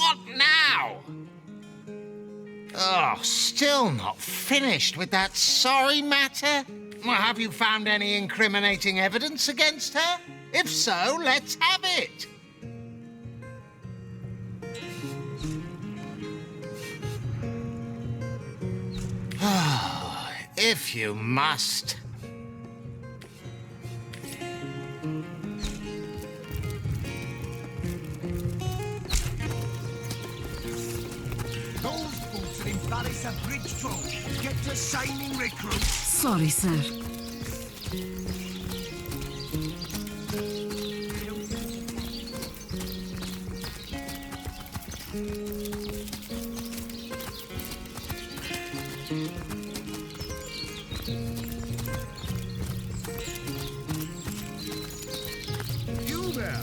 What now? Oh, still not finished with that sorry matter? Well, have you found any incriminating evidence against her? If so, let's have it. If you must. Those boots will embarrass a bridge troll. Get to signing recruits. Sorry, sir. You there?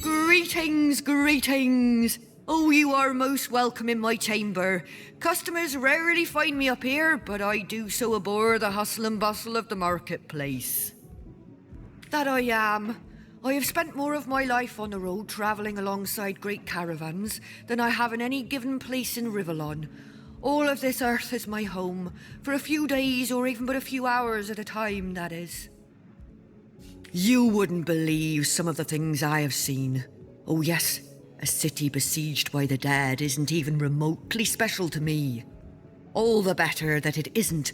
Greetings, greetings. Oh, you are most welcome in my chamber. Customers rarely find me up here, but I do so abhor the hustle and bustle of the marketplace. That I am. I have spent more of my life on the road travelling alongside great caravans than I have in any given place in Rivellon. All of this earth is my home, for a few days or even but a few hours at a time, that is. You wouldn't believe some of the things I have seen. Oh yes, a city besieged by the dead isn't even remotely special to me. All the better that it isn't.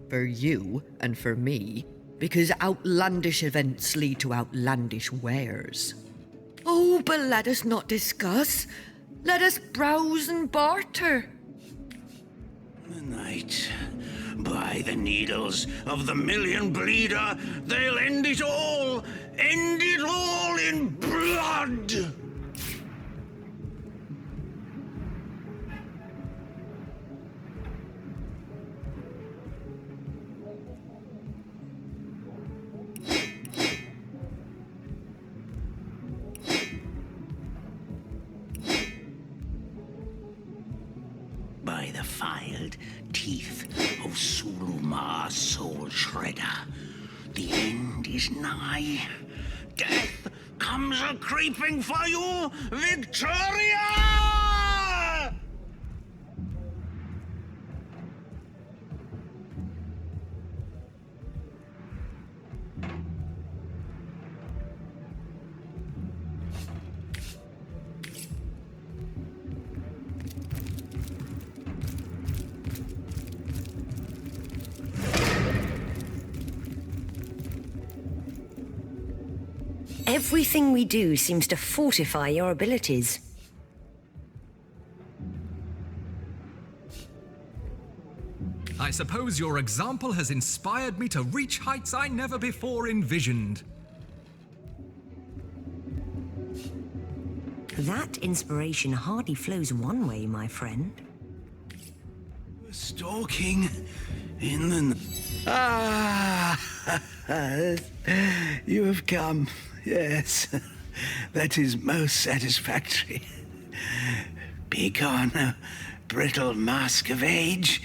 For you and for me, because outlandish events lead to outlandish wares. Oh, but let us not discuss. Let us browse and barter. The night, by the needles of the million bleeder, they'll end it all in blood! By the filed teeth of Sulumar's soul shredder, the end is nigh. Death comes a-creeping for you, Victoria! Everything we do seems to fortify your abilities. I suppose your example has inspired me to reach heights I never before envisioned. That inspiration hardly flows one way, my friend. Stalking in the... you have come. Yes, that is most satisfactory. Begone, brittle mask of age.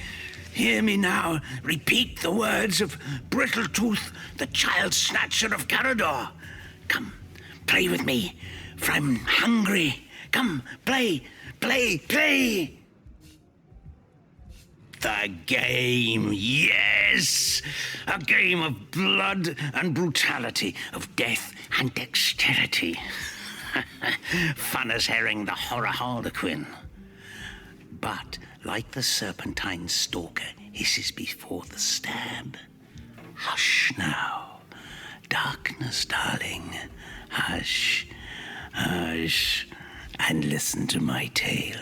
Hear me now repeat the words of Brittletooth, the child snatcher of Carador. Come, play with me, for I'm hungry. Come, play, play, play! The game, yes! A game of blood and brutality, of death and dexterity. Fun as herring the horror harlequin. But, like the serpentine stalker hisses before the stab, hush now. Darkness, darling. Hush, hush, and listen to my tale.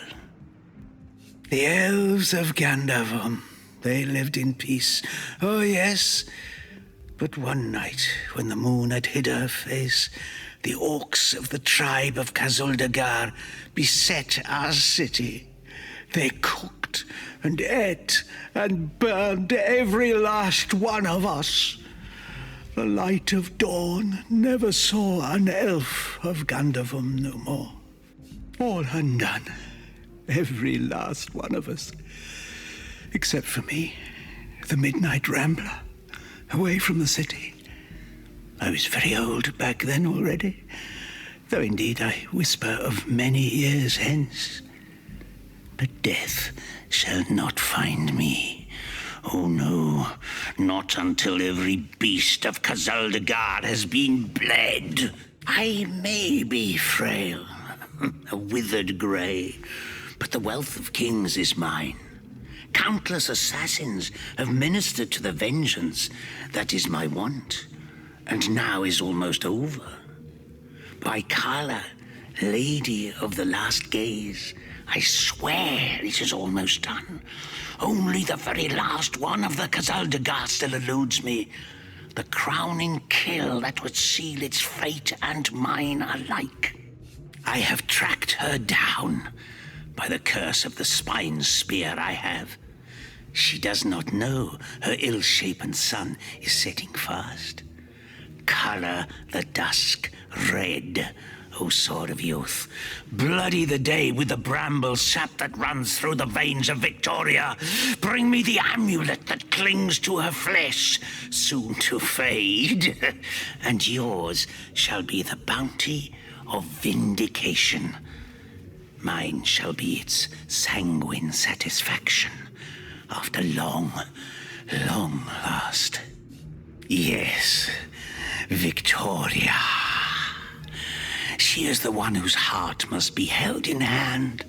The elves of Gandavon, they lived in peace. Oh, yes. But one night, when the moon had hid her face, the orcs of the tribe of Kazuldagar beset our city. They cooked and ate and burned every last one of us. The light of dawn never saw an elf of Gandavon no more. All undone, every last one of us. Except for me, the midnight rambler, away from the city. I was very old back then already, though indeed I whisper of many years hence. But death shall not find me. Oh no, not until every beast of Kazuldagar has been bled. I may be frail, a withered grey, but the wealth of kings is mine. Countless assassins have ministered to the vengeance that is my want, and now is almost over. By Kala, Lady of the Last Gaze, I swear it is almost done. Only the very last one of the Kazuldagar still eludes me. The crowning kill that would seal its fate and mine alike. I have tracked her down by the curse of the spine spear I have. She does not know her ill-shapen sun is setting fast. Color the dusk red, O sword of youth. Bloody the day with the bramble sap that runs through the veins of Victoria. Bring me the amulet that clings to her flesh, soon to fade. And yours shall be the bounty of vindication. Mine shall be its sanguine satisfaction after long, long last. Yes, Victoria. She is the one whose heart must be held in hand,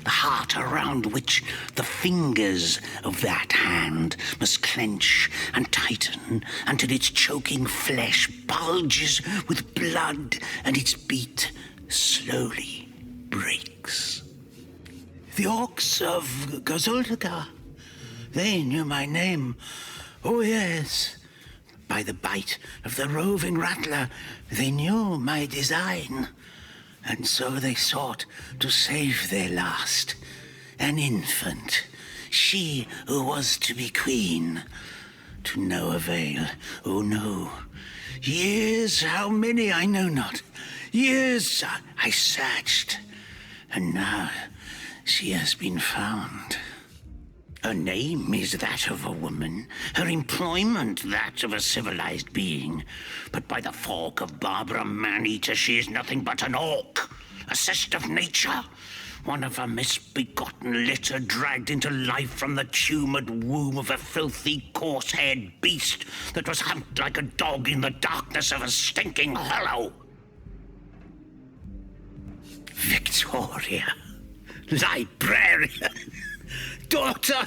the heart around which the fingers of that hand must clench and tighten until its choking flesh bulges with blood and its beat slowly breaks. The orcs of Kazuldagar, they knew my name. Oh yes, by the bite of the roving rattler, they knew my design. And so they sought to save their last, an infant, she who was to be queen. To no avail, oh no. Years, how many I know not. Years I searched, and now she has been found. Her name is that of a woman, her employment that of a civilized being. But by the fork of Barbara Man-Eater, she is nothing but an orc, a cyst of nature, one of a misbegotten litter dragged into life from the tumoured womb of a filthy, coarse-haired beast that was humped like a dog in the darkness of a stinking hollow. Victoria, librarian, daughter,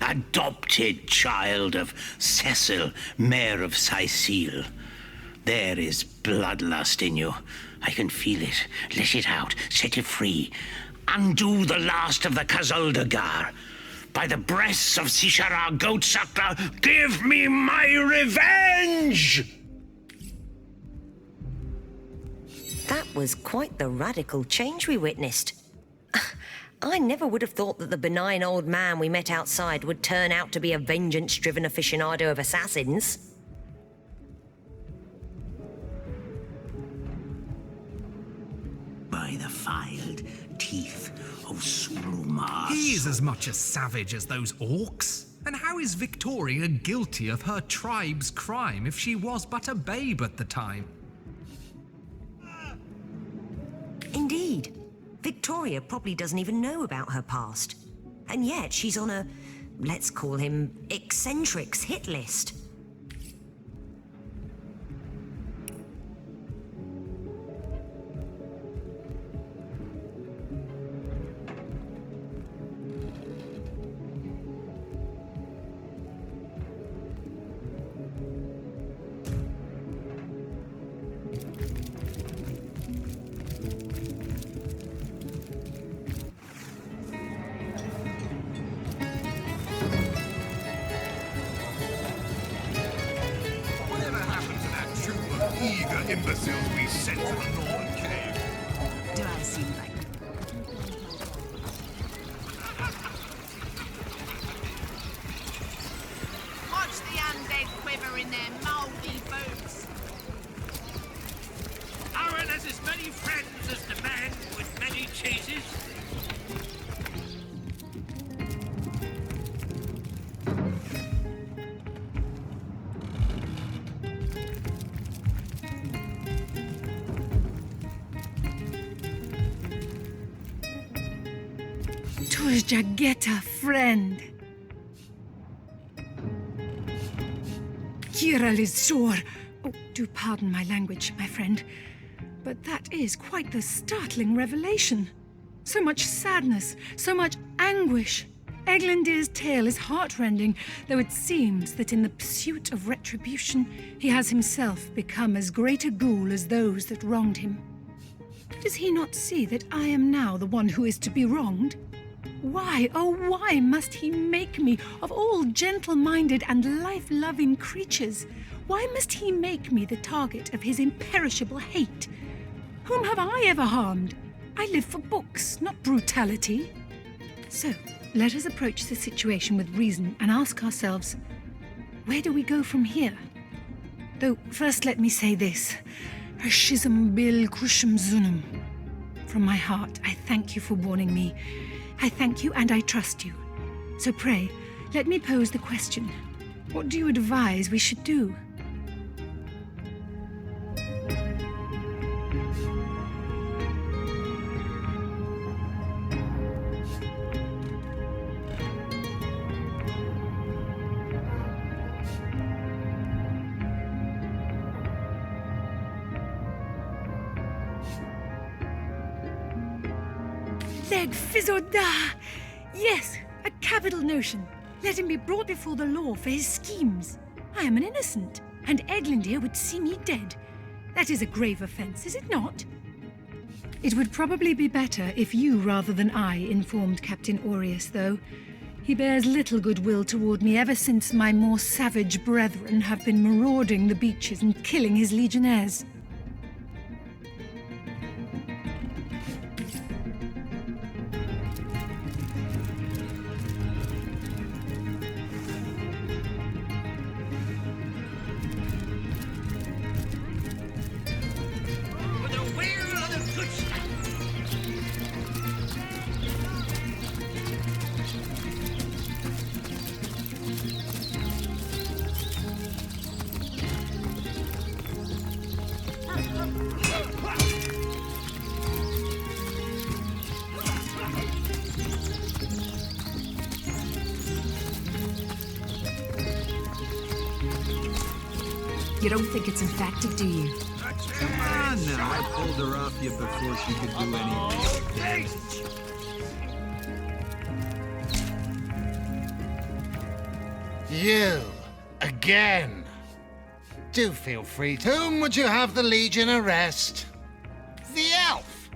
adopted child of Cecil, Mayor of Sicile. There is bloodlust in you. I can feel it. Let it out. Set it free. Undo the last of the Kazuldagar. By the breasts of Sishara Goatsuckler, give me my revenge! That was quite the radical change we witnessed. I never would have thought that the benign old man we met outside would turn out to be a vengeance-driven aficionado of assassins. By the filed teeth of Sulumar. He's as much a savage as those orcs. And how is Victoria guilty of her tribe's crime if she was but a babe at the time? Indeed. Victoria probably doesn't even know about her past. And yet she's on a, let's call him, eccentrics hit list. imbeciles we sent to the Northern Cave. Do I seem like... Watch the undead quiver in their mouldy boots. Aaron has as many friends as the man with many chases. Jageta, friend. Kira Lizor. Oh, do pardon my language, my friend. But that is quite the startling revelation. So much sadness, so much anguish. Eglandaer's tale is heartrending, though it seems that in the pursuit of retribution, he has himself become as great a ghoul as those that wronged him. Does he not see that I am now the one who is to be wronged? Why, oh why must he make me, of all gentle-minded and life-loving creatures, why must he make me the target of his imperishable hate? Whom have I ever harmed? I live for books, not brutality. So, let us approach the situation with reason and ask ourselves, where do we go from here? Though, first let me say this. Hashizm bil kushum zunum. From my heart, I thank you for warning me. I thank you and I trust you. So pray, let me pose the question. What do you advise we should do? Leg Fizoda! Yes, a capital notion. Let him be brought before the law for his schemes. I am an innocent, and Eglandaer would see me dead. That is a grave offense, is it not? It would probably be better if you rather than I informed Captain Aureus, though. He bears little goodwill toward me ever since my more savage brethren have been marauding the beaches and killing his legionnaires. You don't think it's infected, do you? Come on now, I pulled her off you before she could do anything. You, again. Do feel free to. Whom would you have the Legion arrest? The elf.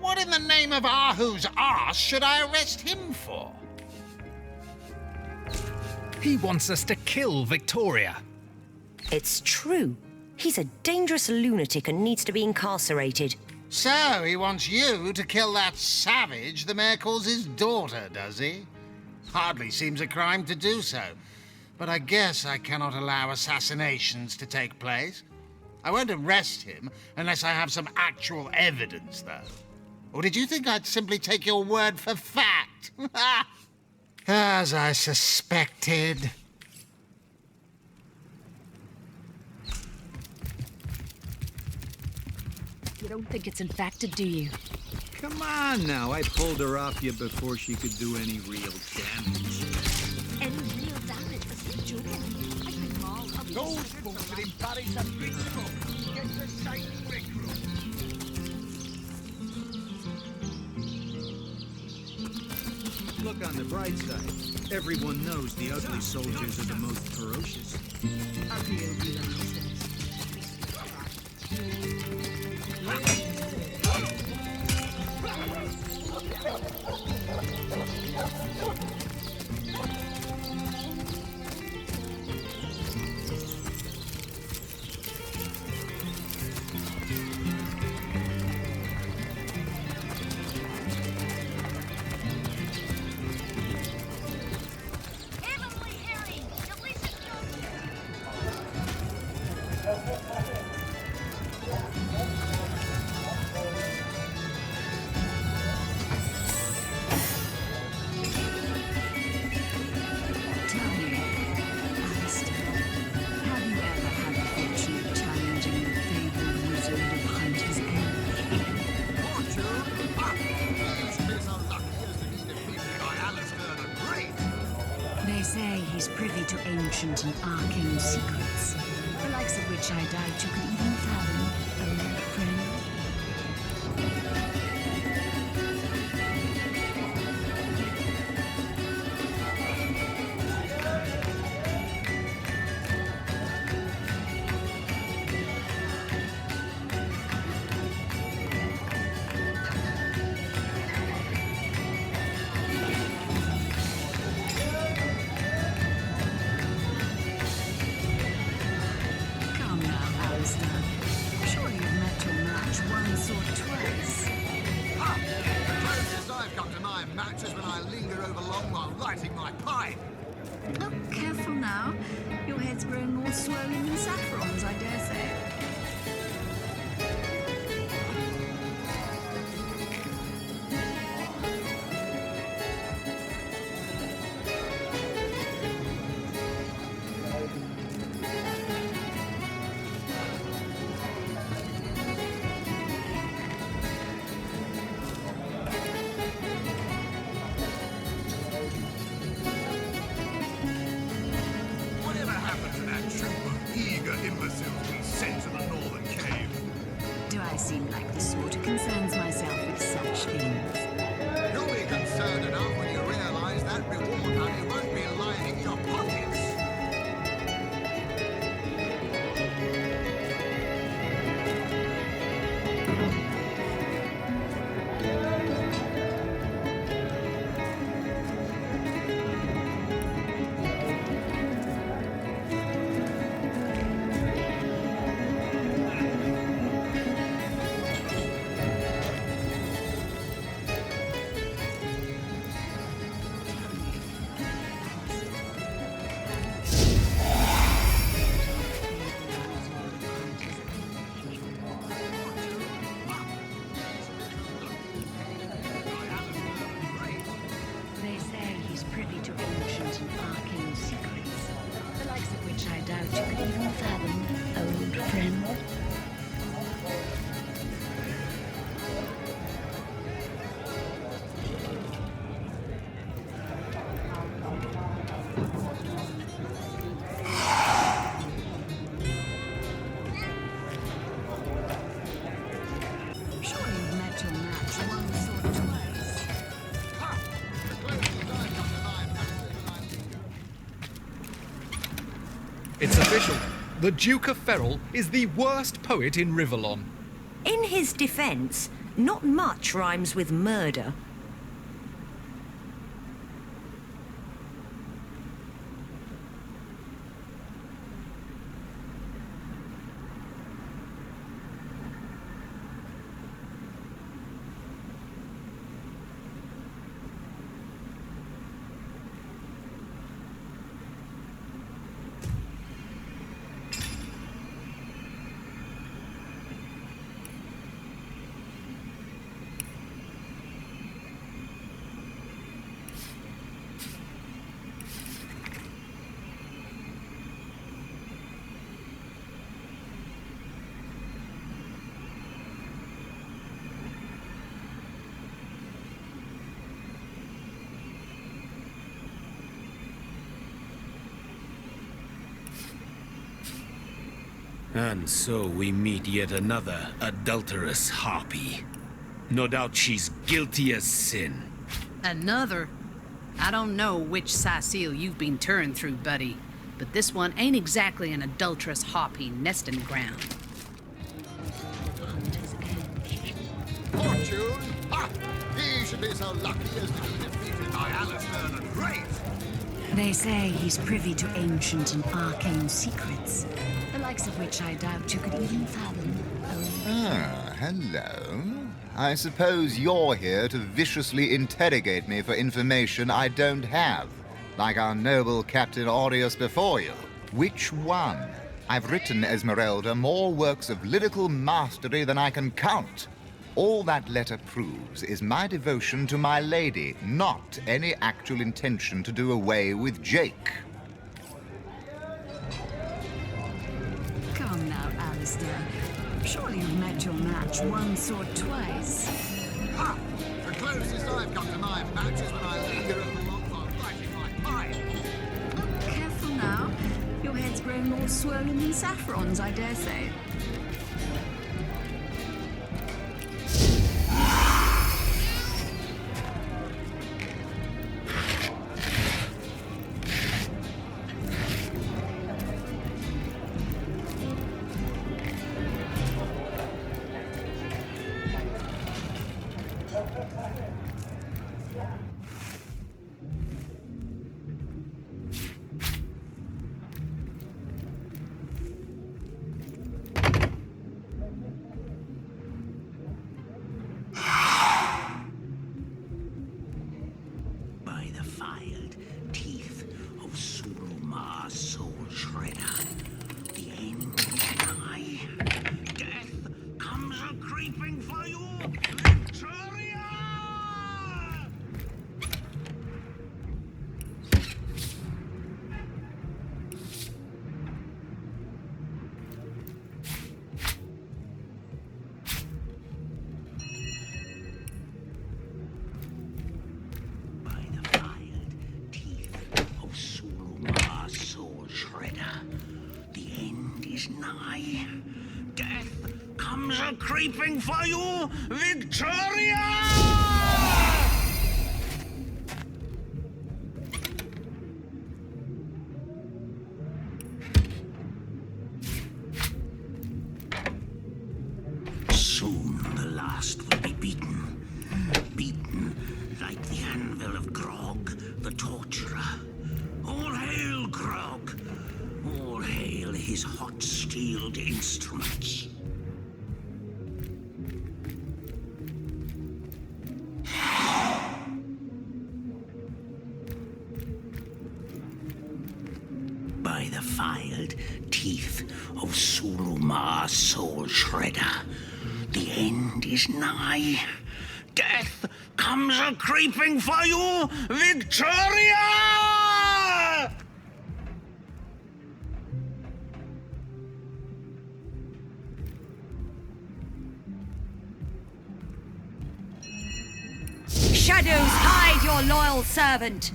What in the name of Ahu's arse should I arrest him for? He wants us to kill Victoria. It's true. He's a dangerous lunatic and needs to be incarcerated. So, he wants you to kill that savage the mayor calls his daughter, does he? Hardly seems a crime to do so. But I guess I cannot allow assassinations to take place. I won't arrest him unless I have some actual evidence, though. Or did you think I'd simply take your word for fact? As I suspected. You don't think it's infected, do you? Come on now, I pulled her off you before she could do any real damage. Any real damage? Are you joking? I think Maul of Those books that embodies a big smoke. Get the shining recruit. Look on the bright side. Everyone knows the ugly soldiers are the most ferocious. A real villain. say he's privy to ancient and arcane secrets, the likes of which I doubt you could even fathom, old friend. It's official. The Duke of Ferrol is the worst poet in Rivellon. In his defence, not much rhymes with murder. And so we meet yet another adulterous harpy. No doubt she's guilty as sin. Another? I don't know which Cecile you've been turned through, buddy, but this one ain't exactly an adulterous harpy nesting ground. Fortune? Ha! He should be so lucky as to be defeated by Aerotheurge and Caithe. They say he's privy to ancient and arcane secrets, the likes of which I doubt you could even fathom. Hello. I suppose you're here to viciously interrogate me for information I don't have, like our noble Captain Aureus before you. Which one? I've written, Esmeralda, more works of lyrical mastery than I can count. All that letter proves is my devotion to my lady, not any actual intention to do away with Jake. Come now, Alistair. Surely you've met your match once or twice. Ha! The closest I've come to my match is when I linger over Longsword writing my pipe. growing more swollen than saffrons, I dare say. Creeping for you, Victoria! Soon the last will be beaten. Beaten like the anvil of Grog, the torturer. All hail Grog! All hail his hot-steeled instruments. By the filed teeth of Surumar Soul Shredder, the end is nigh. Death comes a-creeping for you, Victoria! Shadows, hide your loyal servant!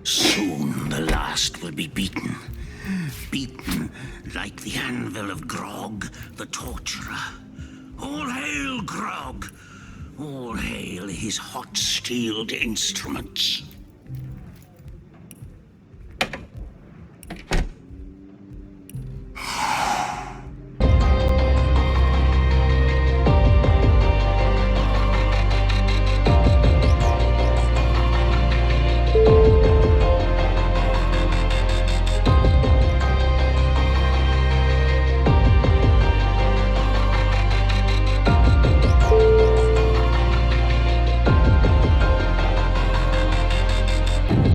Soon the last will be beaten. Beaten like the anvil of Grog, the torturer. All hail Grog! All hail his hot-steeled instruments.